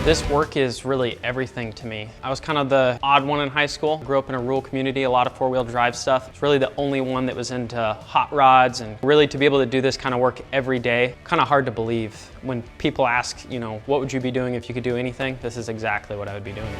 This work is really everything to me. I was kind of the odd one in high school. Grew up in a rural community, a lot of four-wheel drive stuff. It's really the only one that was into hot rods, and really to be able to do this kind of work every day, kind of hard to believe. When people ask, you know, what would you be doing if you could do anything? This is exactly what I would be doing.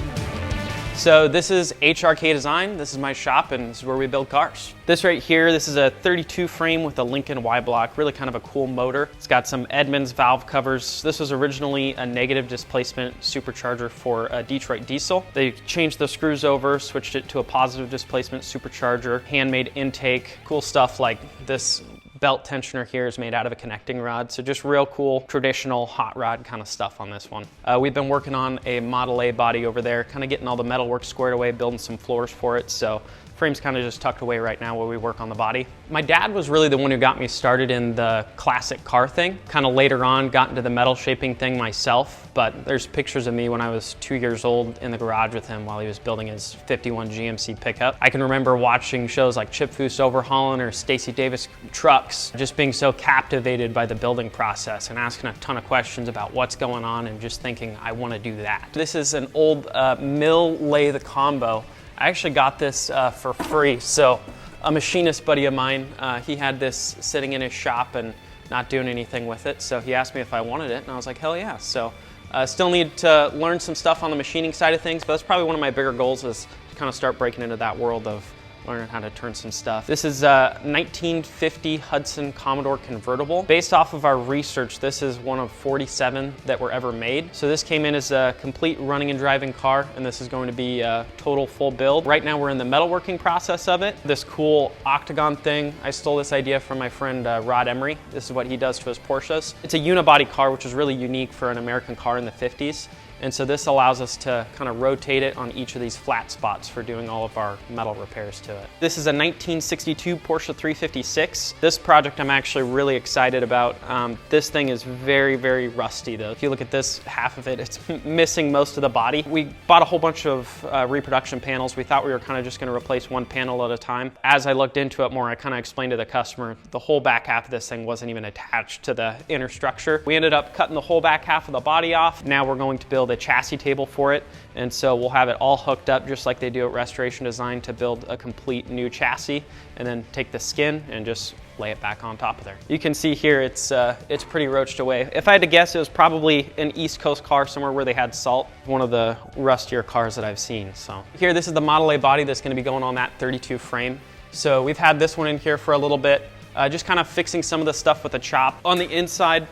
So this is HRK Design. This is my shop, and this is where we build cars. This right here, this is a 32 frame with a Lincoln Y block, really kind of a cool motor. It's got some Edmunds valve covers. This was originally a negative displacement supercharger for a Detroit diesel. They changed the screws over, switched it to a positive displacement supercharger, handmade intake, cool stuff like this belt tensioner here is made out of a connecting rod. So just real cool, traditional hot rod kind of stuff on this one. We've been working on a Model A body over there, kind of getting all the metal work squared away, building some floors for it. So frame's kind of just tucked away right now while we work on the body. My dad was really the one who got me started in the classic car thing. Kind of later on got into the metal shaping thing myself, but there's pictures of me when I was 2 years old in the garage with him while he was building his 51 GMC pickup. I can remember watching shows like Chip Foose Overhauling or Stacey Davis Trucks, just being so captivated by the building process and asking a ton of questions about what's going on and just thinking, I want to do that. This is an old mill lathe combo. I actually got this for free. So a machinist buddy of mine, he had this sitting in his shop and not doing anything with it. So he asked me if I wanted it, and I was like, hell yeah. So still need to learn some stuff on the machining side of things, but that's probably one of my bigger goals, is to kind of start breaking into that world of learning how to turn some stuff. This is a 1950 Hudson Commodore convertible. Based off of our research, this is one of 47 that were ever made. So this came in as a complete running and driving car, and this is going to be a total full build. Right now we're in the metalworking process of it. This cool octagon thing, I stole this idea from my friend Rod Emery. This is what he does to his Porsches. It's a unibody car, which is really unique for an American car in the 50s. And so this allows us to kind of rotate it on each of these flat spots for doing all of our metal repairs to it. This is a 1962 Porsche 356. This project I'm actually really excited about. This thing is very, very rusty though. If you look at this half of it, it's missing most of the body. We bought a whole bunch of reproduction panels. We thought we were kind of just going to replace one panel at a time. As I looked into it more, I kind of explained to the customer the whole back half of this thing wasn't even attached to the inner structure. We ended up cutting the whole back half of the body off. Now we're going to build a chassis table for it, and so we'll have it all hooked up just like they do at Restoration Design to build a complete new chassis, and then take the skin and just lay it back on top of there. You can see here it's pretty roached away. If I had to guess, it was probably an East Coast car somewhere where they had salt. One of the rustier cars that I've seen. So here, this is the Model A body that's going to be going on that 32 frame. So we've had this one in here for a little bit, just kind of fixing some of the stuff with the chop. On the inside,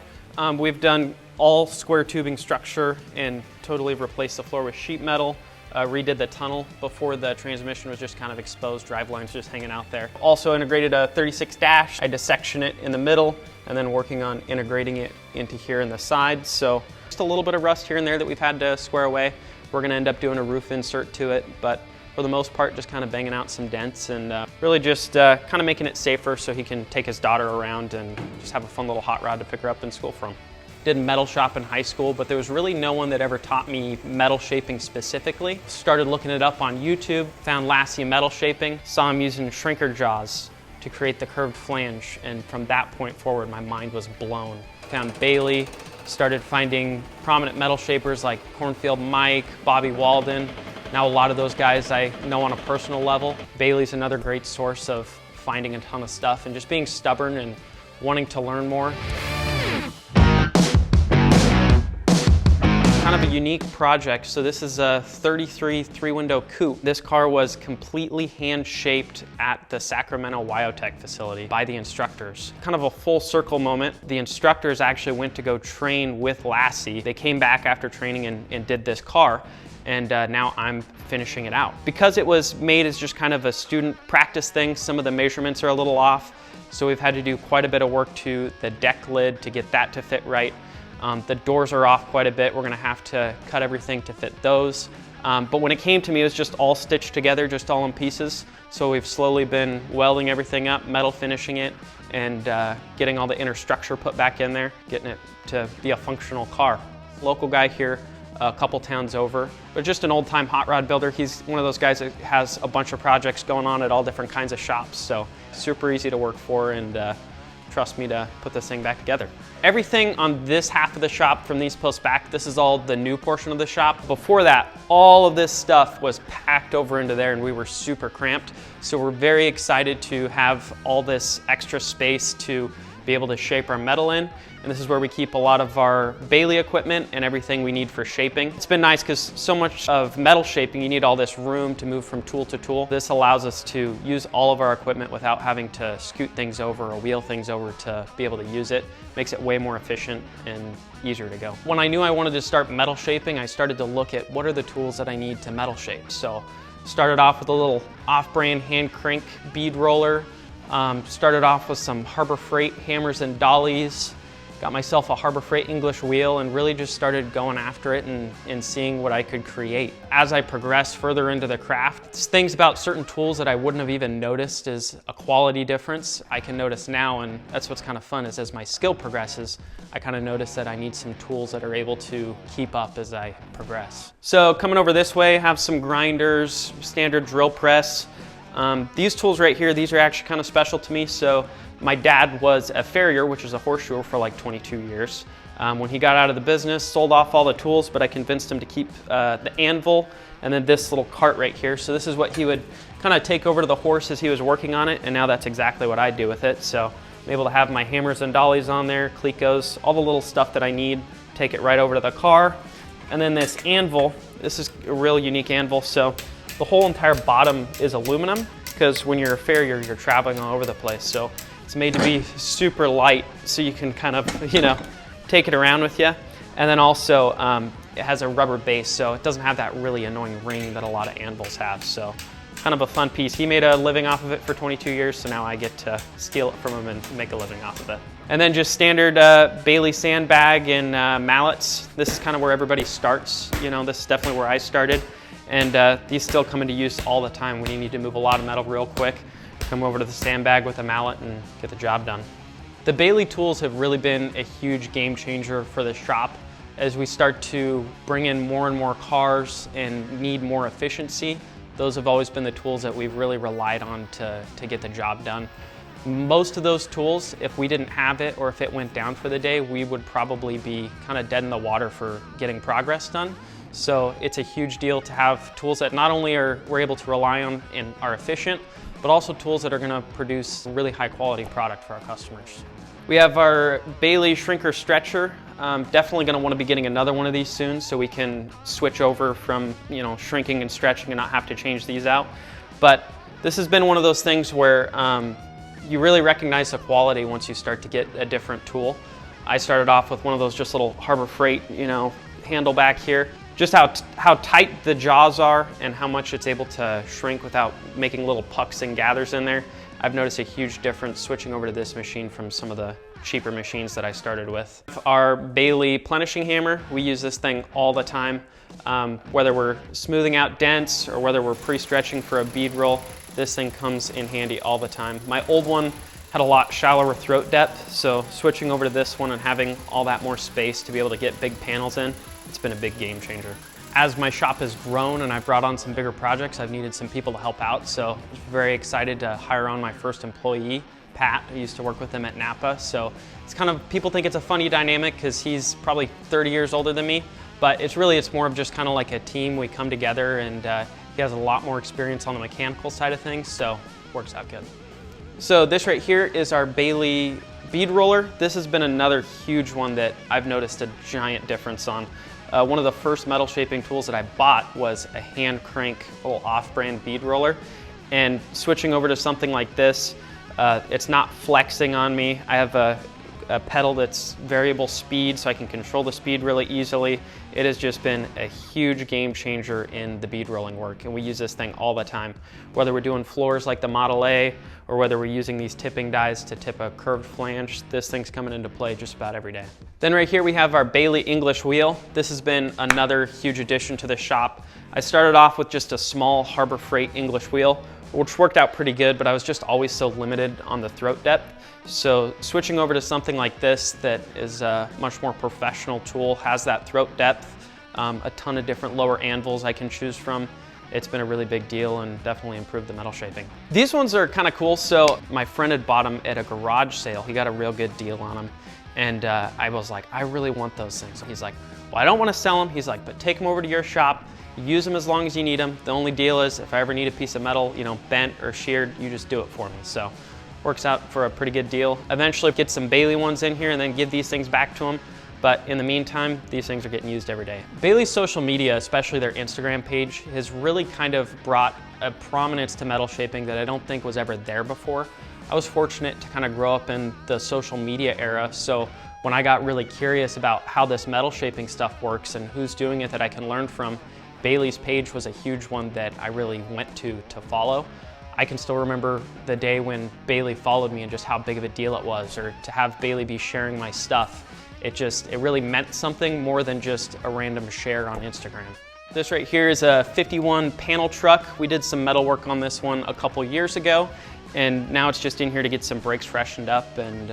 we've done all square tubing structure and totally replaced the floor with sheet metal. Redid the tunnel before the transmission was just kind of exposed, drive lines just hanging out there. Also integrated a 36 dash. I dissection it in the middle and then working on integrating it into here in the sides. So just a little bit of rust here and there that we've had to square away. We're gonna end up doing a roof insert to it, but for the most part, just kind of banging out some dents and really just kind of making it safer so he can take his daughter around and just have a fun little hot rod to pick her up in school from. Did metal shop in high school, but there was really no one that ever taught me metal shaping specifically. Started looking it up on YouTube, found Lassie metal shaping, saw him using shrinker jaws to create the curved flange, and from that point forward, my mind was blown. Found Baileigh, started finding prominent metal shapers like Cornfield Mike, Bobby Walden. Now a lot of those guys I know on a personal level. Baileigh's another great source of finding a ton of stuff and just being stubborn and wanting to learn more. Kind of a unique project. So this is a 33 three-window coupe. This car was completely hand-shaped at the Sacramento Wyotech facility by the instructors. Kind of a full circle moment. The instructors actually went to go train with Lassie. They came back after training and did this car, and now I'm finishing it out. Because it was made as just kind of a student practice thing, some of the measurements are a little off, so we've had to do quite a bit of work to the deck lid to get that to fit right. The doors are off quite a bit. We're gonna have to cut everything to fit those. But when it came to me, it was just all stitched together, just all in pieces. So we've slowly been welding everything up, metal finishing it, and getting all the inner structure put back in there, getting it to be a functional car. Local guy here, a couple towns over, but just an old-time hot rod builder. He's one of those guys that has a bunch of projects going on at all different kinds of shops. So super easy to work for, and trust me to put this thing back together. Everything on this half of the shop from these posts back, this is all the new portion of the shop. Before that, all of this stuff was packed over into there and we were super cramped. So we're very excited to have all this extra space to be able to shape our metal in. And this is where we keep a lot of our Baileigh equipment and everything we need for shaping. It's been nice because so much of metal shaping, you need all this room to move from tool to tool. This allows us to use all of our equipment without having to scoot things over or wheel things over to be able to use it. Makes it way more efficient and easier to go. When I knew I wanted to start metal shaping, I started to look at what are the tools that I need to metal shape. So started off with a little off-brand hand crank bead roller. Started off with some Harbor Freight hammers and dollies. Got myself a Harbor Freight English wheel and really just started going after it and seeing what I could create. As I progressed further into the craft, things about certain tools that I wouldn't have even noticed as a quality difference, I can notice now, and that's what's kind of fun is as my skill progresses, I kind of notice that I need some tools that are able to keep up as I progress. So coming over this way, have some grinders, standard drill press. These tools right here, these are actually kind of special to me. So my dad was a farrier, which is a horseshoer, for like 22 years. When he got out of the business, sold off all the tools, but I convinced him to keep the anvil and then this little cart right here. So this is what he would kind of take over to the horse as he was working on it, and now that's exactly what I do with it. So I'm able to have my hammers and dollies on there, clecos, all the little stuff that I need, take it right over to the car. And then this anvil, this is a real unique anvil. So the whole entire bottom is aluminum because when you're a farrier, you're traveling all over the place. So it's made to be super light so you can kind of, you know, take it around with you. And then also it has a rubber base, so it doesn't have that really annoying ring that a lot of anvils have. So kind of a fun piece. He made a living off of it for 22 years, so now I get to steal it from him and make a living off of it. And then just standard Baileigh sandbag and mallets. This is kind of where everybody starts. You know, this is definitely where I started. And these still come into use all the time when you need to move a lot of metal real quick. Come over to the sandbag with a mallet and get the job done. The Baileigh tools have really been a huge game changer for the shop. As we start to bring in more and more cars and need more efficiency, those have always been the tools that we've really relied on to get the job done. Most of those tools, if we didn't have it or if it went down for the day, we would probably be kind of dead in the water for getting progress done. So it's a huge deal to have tools that not only we're able to rely on and are efficient, but also tools that are going to produce a really high quality product for our customers. We have our Baileigh shrinker stretcher. Definitely going to want to be getting another one of these soon so we can switch over from, you know, shrinking and stretching and not have to change these out. But this has been one of those things where you really recognize the quality once you start to get a different tool. I started off with one of those just little Harbor Freight, you know, handle back here. Just how tight the jaws are and how much it's able to shrink without making little pucks and gathers in there. I've noticed a huge difference switching over to this machine from some of the cheaper machines that I started with. Our Baileigh plenishing hammer, we use this thing all the time. Whether we're smoothing out dents or whether we're pre-stretching for a bead roll, this thing comes in handy all the time. My old one had a lot shallower throat depth, so switching over to this one and having all that more space to be able to get big panels in, it's been a big game changer. As my shop has grown and I've brought on some bigger projects, I've needed some people to help out, so I was very excited to hire on my first employee, Pat. I used to work with him at Napa, so it's kind of, people think it's a funny dynamic because he's probably 30 years older than me, but it's more of just kind of like a team. We come together and he has a lot more experience on the mechanical side of things, so it works out good. So this right here is our Baileigh bead roller. This has been another huge one that I've noticed a giant difference on. One of the first metal shaping tools that I bought was a hand crank little off-brand bead roller, and switching over to something like this, it's not flexing on me. I have a pedal that's variable speed, so I can control the speed really easily. It has just been a huge game changer in the bead rolling work, and we use this thing all the time. Whether we're doing floors like the Model A, or whether we're using these tipping dies to tip a curved flange, this thing's coming into play just about every day. Then right here we have our Baileigh English wheel. This has been another huge addition to the shop. I started off with just a small Harbor Freight English wheel, which worked out pretty good, but I was just always so limited on the throat depth. So switching over to something like this that is a much more professional tool, has that throat depth, a ton of different lower anvils I can choose from. it's been a really big deal and definitely improved the metal shaping. These ones are kind of cool. So my friend had bought them at a garage sale. He got a real good deal on them. And I was like, I really want those things. He's like, well, I don't want to sell them. He's like, but take them over to your shop. Use them as long as you need them. The only deal is if I ever need a piece of metal, you know, bent or sheared, you just do it for me. So works out for a pretty good deal. Eventually get some Baileigh ones in here and then give these things back to him. But in the meantime, these things are getting used every day. Baileigh's social media, especially their Instagram page, has really kind of brought a prominence to metal shaping that I don't think was ever there before. I was fortunate to kind of grow up in the social media era, so when I got really curious about how this metal shaping stuff works and who's doing it that I can learn from, Baileigh's page was a huge one that I really went to follow. I can still remember the day when Baileigh followed me and just how big of a deal it was, or to have Baileigh be sharing my stuff. It really meant something more than just a random share on Instagram. This right here is a 51 panel truck. We did some metal work on this one a couple years ago, and now it's just in here to get some brakes freshened up and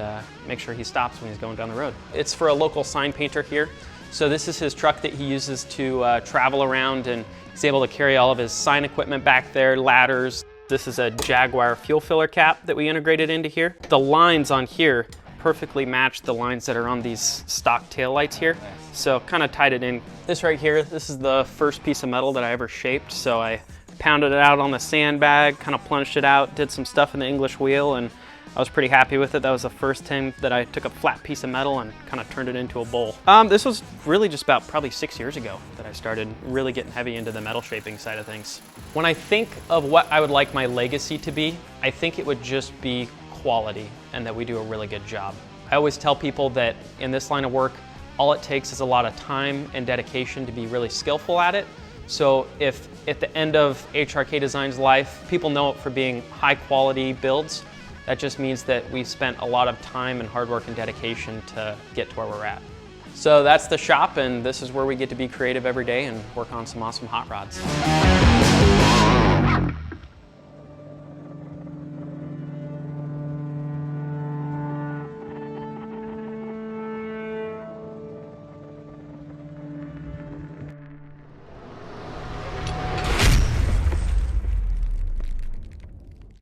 make sure he stops when he's going down the road. It's for a local sign painter here. So this is his truck that he uses to travel around, and he's able to carry all of his sign equipment back there, ladders. This is a Jaguar fuel filler cap that we integrated into here. The lines on here perfectly match the lines that are on these stock taillights here. So kind of tied it in. This right here, this is the first piece of metal that I ever shaped. So I pounded it out on the sandbag, kind of plunged it out, did some stuff in the English wheel, and I was pretty happy with it. That was the first time that I took a flat piece of metal and kind of turned it into a bowl. This was really just about probably 6 years ago that I started really getting heavy into the metal shaping side of things. When I think of what I would like my legacy to be, I think it would just be quality and that we do a really good job. I always tell people that in this line of work, all it takes is a lot of time and dedication to be really skillful at it. So if at the end of HRK Design's life, people know it for being high quality builds, that just means that we've spent a lot of time and hard work and dedication to get to where we're at. So that's the shop, and this is where we get to be creative every day and work on some awesome hot rods.